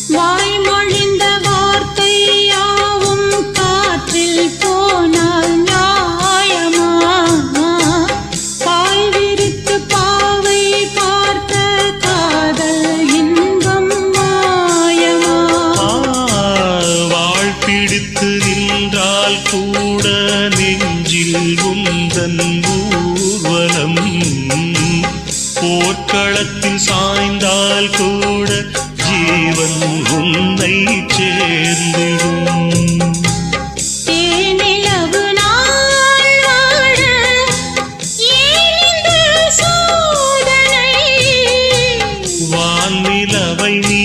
வாய்மொழிந்த வார்த்தை யாவும் காற்றில் போனால் நியாயமா? பாய் விரித்து பாவை பார்த்த காதல் இன்பம் மாயமா? வாழ் பிடித்து நின்றால் கூட நெஞ்சில் உந்தன் ஊர்வலம், போர்க்களத்தில் சாய்ந்தால் கூட ஜீவன் உன்னை சேர்ந்திடும். தேனிலவு நாள் வாழ ஏன் இந்த சோதனை? வானிலவை நீ